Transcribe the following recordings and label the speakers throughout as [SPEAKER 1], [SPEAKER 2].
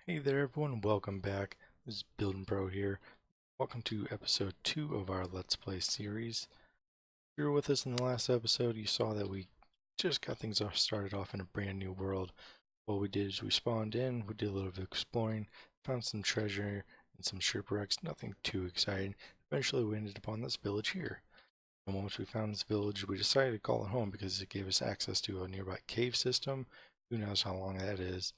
[SPEAKER 1] Hey there everyone, welcome back. This is BuildinPro here. Welcome to episode 2 of our Let's Play series. If you were with us in the last episode, you saw that we just got things started off in a brand new world. What we did is we spawned in, we did a little bit of exploring, found some treasure and some shipwrecks, nothing too exciting. Eventually we ended up on this village here. And once we found this village, we decided to call it home because it gave us access to a nearby cave system. Who knows how long that is.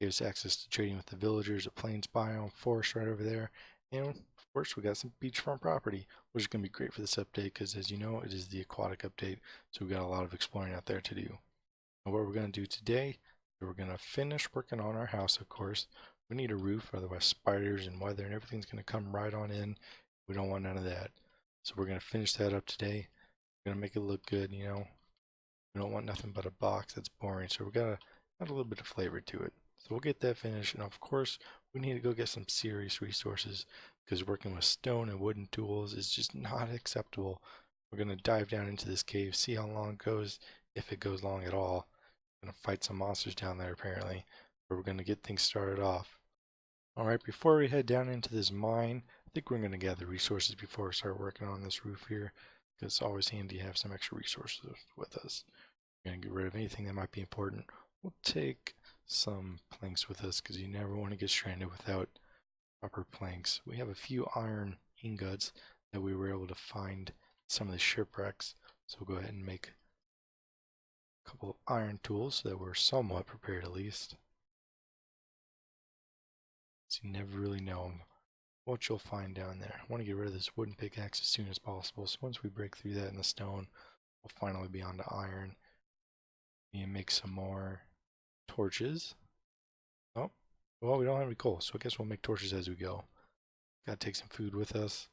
[SPEAKER 1] Gave us access to trading with the villagers, a plains biome, forest right over there, and of course we got some beachfront property, which is going to be great for this update because as you know it is the aquatic update, so we got a lot of exploring out there to do. And what we're going to do today, we're going to finish working on our house. Of course we need a roof, otherwise spiders and weather and everything's going to come right on in. We don't want none of that, so we're going to finish that up today. We're going to make it look good. We don't want nothing but a box that's boring, so we got to add a little bit of flavor to it. So we'll get that finished, and of course we need to go get some serious resources because working with stone and wooden tools is just not acceptable. We're going to dive down into this cave, see how long it goes, if it goes long at all. We're going to fight some monsters down there apparently, but we're going to get things started off. Alright, before we head down into this mine, I think we're going to gather resources before we start working on this roof here, because it's always handy to have some extra resources with us. We're going to get rid of anything that might be important. We'll take some planks with us because you never want to get stranded without proper planks. We have a few iron ingots that we were able to find some of the shipwrecks, so we'll go ahead and make a couple of iron tools so that we're somewhat prepared at least. So you never really know what you'll find down there. I want to get rid of this wooden pickaxe as soon as possible, so once we break through that in the stone, we'll finally be on to iron. And make some more torches. Oh, well, we don't have any coal, so I guess we'll make torches as we go. Gotta take some food with us.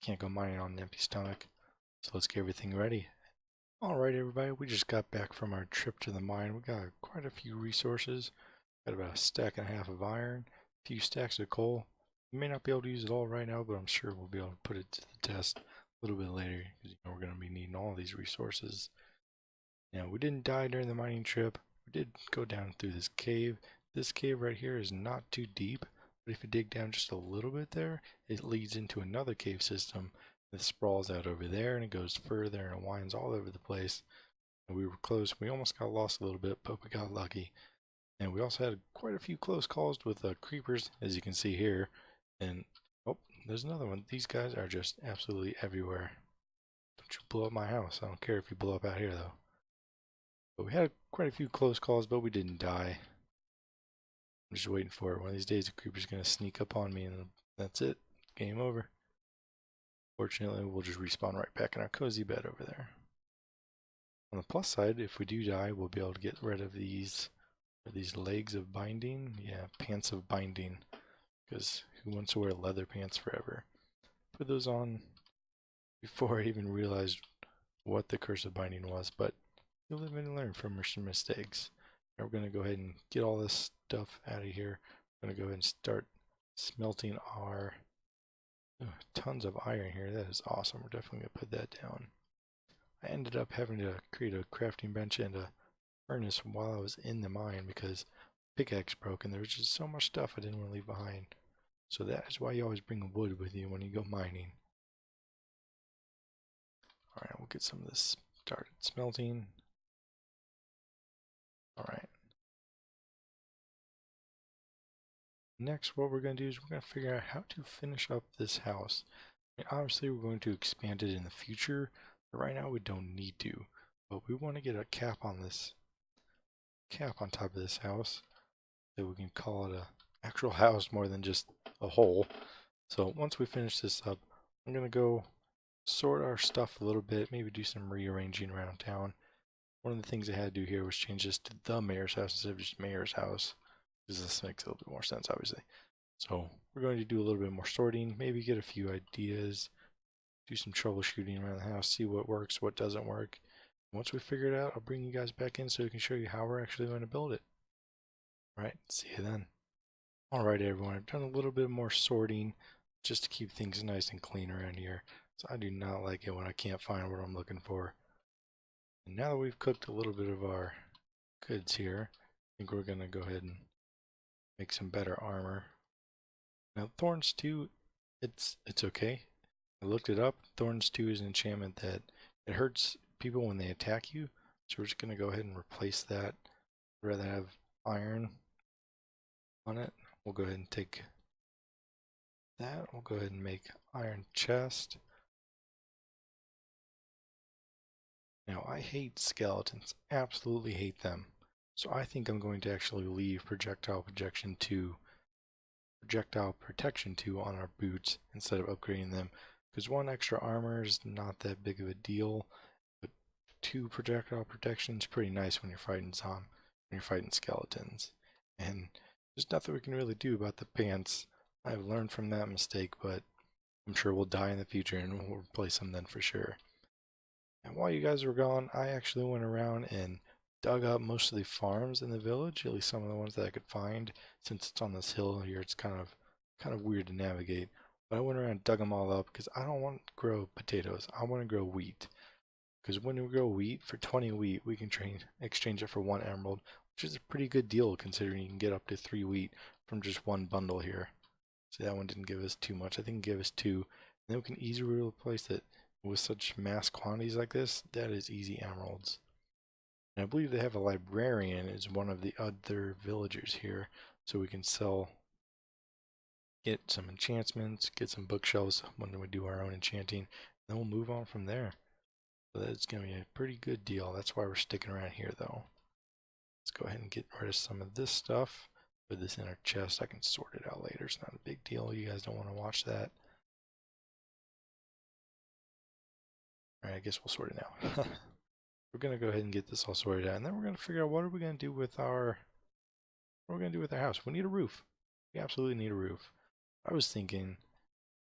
[SPEAKER 1] Can't go mining on an empty stomach. So let's get everything ready. Alright everybody, we just got back from our trip to the mine. We got quite a few resources. Got about a stack and a half of iron, a few stacks of coal. We may not be able to use it all right now, but I'm sure we'll be able to put it to the test a little bit later, because we're going to be needing all these resources. Now, we didn't die during the mining trip. We did go down through this cave. This cave right here is not too deep, but if you dig down just a little bit there, it leads into another cave system that sprawls out over there, and it goes further and it winds all over the place. And we were close. We almost got lost a little bit, but we got lucky. And we also had quite a few close calls with creepers, as you can see here. And, oh, there's another one. These guys are just absolutely everywhere. Don't you blow up my house. I don't care if you blow up out here, though. But we had quite a few close calls, but we didn't die. I'm just waiting for it. One of these days, a creeper's going to sneak up on me, and that's it. Game over. Fortunately, we'll just respawn right back in our cozy bed over there. On the plus side, if we do die, we'll be able to get rid of these legs of binding. Yeah, pants of binding. Because who wants to wear leather pants forever? Put those on before I even realized what the curse of binding was, but you live and learn from your mistakes. Now we're going to go ahead and get all this stuff out of here. We're going to go ahead and start smelting our tons of iron here. That is awesome. We're definitely going to put that down. I ended up having to create a crafting bench and a furnace while I was in the mine because pickaxe broke and there was just so much stuff I didn't want to leave behind. So that is why you always bring wood with you when you go mining. Alright, we'll get some of this started smelting. Alright. Next, what we're going to do is we're going to figure out how to finish up this house. I mean, obviously, we're going to expand it in the future, but right now we don't need to. But we want to get a cap on this, cap on top of this house, so we can call it a actual house more than just a hole. So once we finish this up, I'm going to go sort our stuff a little bit, maybe do some rearranging around town. One of the things I had to do here was change this to the mayor's house instead of just mayor's house, because this makes a little bit more sense, obviously. So we're going to do a little bit more sorting, maybe get a few ideas, do some troubleshooting around the house, see what works, what doesn't work. Once we figure it out, I'll bring you guys back in so we can show you how we're actually going to build it. Alright, see you then. Alright everyone, I've done a little bit more sorting just to keep things nice and clean around here. So I do not like it when I can't find what I'm looking for. And now that we've cooked a little bit of our goods here, I think we're going to go ahead and make some better armor. Now Thorns 2, it's okay. I looked it up. Thorns 2 is an enchantment that it hurts people when they attack you. So we're just gonna go ahead and replace that. I'd rather have iron on it. We'll go ahead and take that. We'll go ahead and make iron chest. Now I hate skeletons, absolutely hate them. So I think I'm going to actually leave projectile protection 2 on our boots instead of upgrading them, because 1 extra armor is not that big of a deal, but 2 projectile protection is pretty nice when you're fighting skeletons. And there's nothing we can really do about the pants. I've learned from that mistake, but I'm sure we'll die in the future and we'll replace them then for sure. And while you guys were gone, I actually went around and dug up most of the farms in the village, at least some of the ones that I could find. Since it's on this hill here, it's kind of weird to navigate. But I went around and dug them all up because I don't want to grow potatoes. I want to grow wheat. Because when we grow wheat, for 20 wheat, we can exchange it for 1 emerald, which is a pretty good deal considering you can get up to 3 wheat from just 1 bundle here. So that one didn't give us too much. I think it gave us 2. And then we can easily replace it with such mass quantities like this. That is easy emeralds. And I believe they have a librarian as one of the other villagers here, so we can get some enchantments, get some bookshelves when we do our own enchanting, and then we'll move on from there. So that's going to be a pretty good deal. That's why we're sticking around here though. Let's go ahead and get rid of some of this stuff. Put this in our chest. I can sort it out later. It's not a big deal. You guys don't want to watch that. Alright, I guess we'll sort it now. We're going to go ahead and get this all sorted out, and then we're going to figure out what are we going to do with our house. We need a roof. We absolutely need a roof. I was thinking,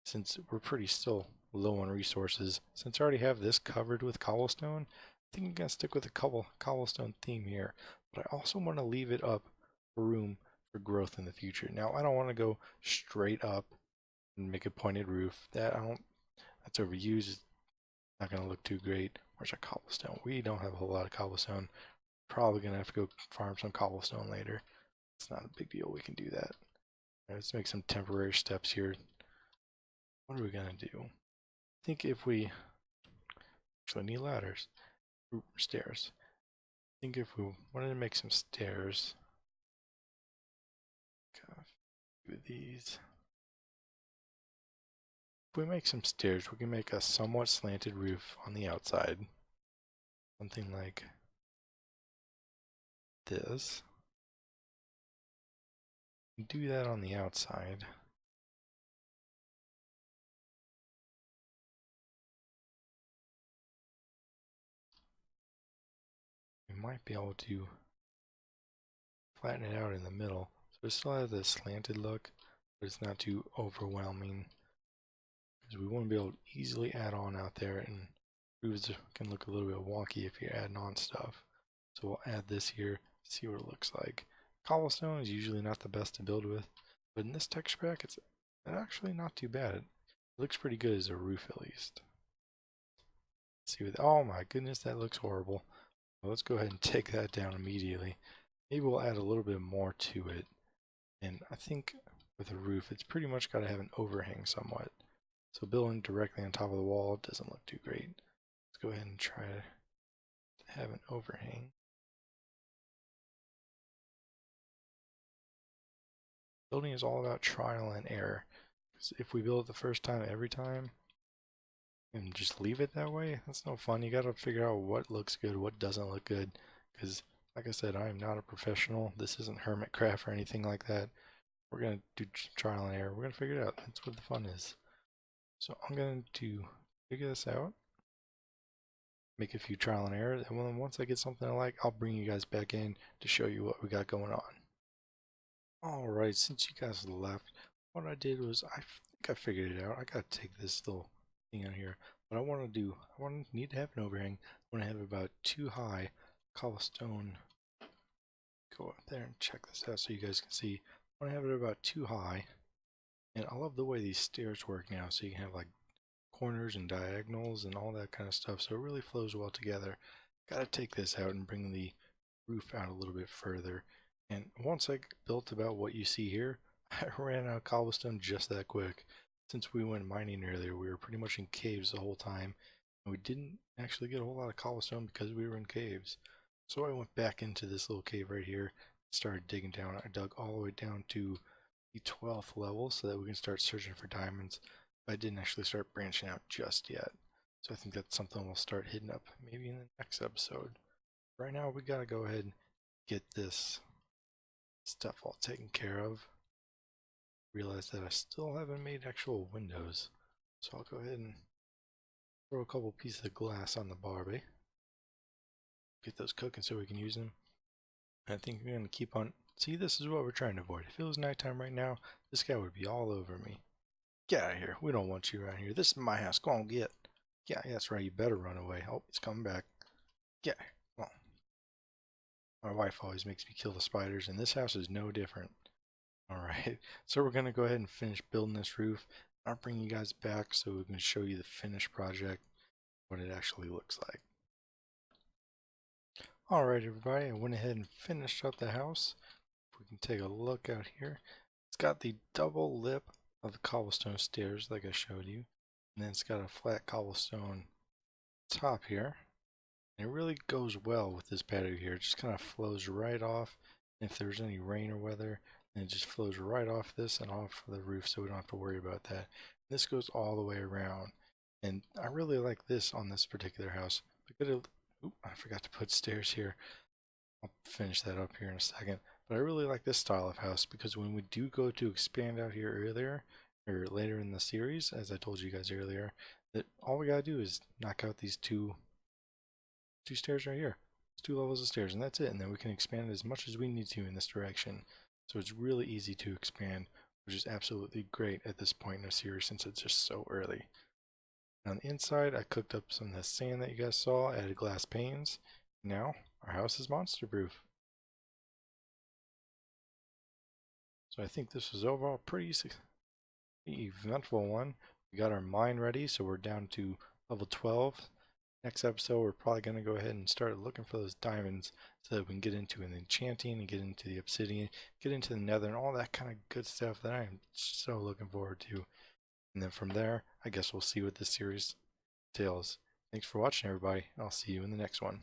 [SPEAKER 1] since we're pretty still low on resources, since I already have this covered with cobblestone, I think I'm going to stick with a cobblestone theme here. But I also want to leave it up for room for growth in the future. Now, I don't want to go straight up and make a pointed roof. That's overused. It's not going to look too great. Where's our cobblestone? We don't have a whole lot of cobblestone. Probably going to have to go farm some cobblestone later. It's not a big deal. We can do that. Let's make some temporary steps here. What are we going to do? I think if we actually need ladders, stairs. I think if we wanted to make some stairs, do these. If we make some stairs, we can make a somewhat slanted roof on the outside. Something like this. Do that on the outside. We might be able to flatten it out in the middle, so it still has this slanted look, but it's not too overwhelming. Because we want to be able to easily add on out there, and roofs can look a little bit wonky if you're adding on stuff. So we'll add this here, see what it looks like. Cobblestone is usually not the best to build with, but in this texture pack, it's actually not too bad. It looks pretty good as a roof at least. Let's see what, oh my goodness, that looks horrible. Well, let's go ahead and take that down immediately. Maybe we'll add a little bit more to it. And I think with a roof, it's pretty much got to have an overhang somewhat. So building directly on top of the wall doesn't look too great. Let's go ahead and try to have an overhang. Building is all about trial and error. Because if we build it the first time every time and just leave it that way, that's no fun. You got to figure out what looks good, what doesn't look good. Because like I said, I am not a professional. This isn't Hermitcraft or anything like that. We're going to do trial and error. We're going to figure it out. That's what the fun is. So I'm going to figure this out, make a few trial and error, and then once I get something I like, I'll bring you guys back in to show you what we got going on. Alright, since you guys left, what I did was, I think I figured it out. I gotta take this little thing out here. What I want to do, need to have an overhang. I want to have about 2 high cobblestone. Go up there and check this out so you guys can see. I want to have it about 2 high. And I love the way these stairs work now, so you can have like corners and diagonals and all that kind of stuff, so it really flows well together. Gotta take this out and bring the roof out a little bit further. And once I built about what you see here, I ran out of cobblestone just that quick. Since we went mining earlier, we were pretty much in caves the whole time, and we didn't actually get a whole lot of cobblestone because we were in caves. So I went back into this little cave right here, started digging down. I dug all the way down to the 12th level so that we can start searching for diamonds. But I didn't actually start branching out just yet. So I think that's something we'll start hitting up maybe in the next episode. Right now we gotta go ahead and get this stuff all taken care of. Realize that I still haven't made actual windows. So I'll go ahead and throw a couple pieces of glass on the barbie. Get those cooking so we can use them. And I think we're going to keep on. See, this is what we're trying to avoid. If it was nighttime right now, this guy would be all over me. Get out of here. We don't want you around here. This is my house. Go on, get. Yeah, that's right. You better run away. Oh, he's coming back. Get. Come on. My wife always makes me kill the spiders, and this house is no different. Alright, so we're going to go ahead and finish building this roof. I'll bring you guys back so we can show you the finished project, what it actually looks like. Alright everybody, I went ahead and finished up the house. If we can take a look out here, it's got the double lip of the cobblestone stairs like I showed you. And then it's got a flat cobblestone top here. And it really goes well with this patio here. It just kind of flows right off. If there's any rain or weather, then it just flows right off this and off the roof, so we don't have to worry about that. This goes all the way around. And I really like this on this particular house. I forgot to put stairs here. I'll finish that up here in a second. But I really like this style of house because when we do go to expand out here earlier, or later in the series, as I told you guys earlier, that all we gotta do is knock out these two stairs right here. It's 2 levels of stairs, and that's it. And then we can expand it as much as we need to in this direction. So it's really easy to expand, which is absolutely great at this point in the series since it's just so early. And on the inside, I cooked up some of the sand that you guys saw, added glass panes. Now, our house is monster proof. So I think this was overall pretty eventful one. We got our mine ready, so we're down to level 12. Next episode, we're probably going to go ahead and start looking for those diamonds so that we can get into an enchanting and get into the obsidian, get into the nether, and all that kind of good stuff that I am so looking forward to. And then from there, I guess we'll see what this series entails. Thanks for watching, everybody. I'll see you in the next one.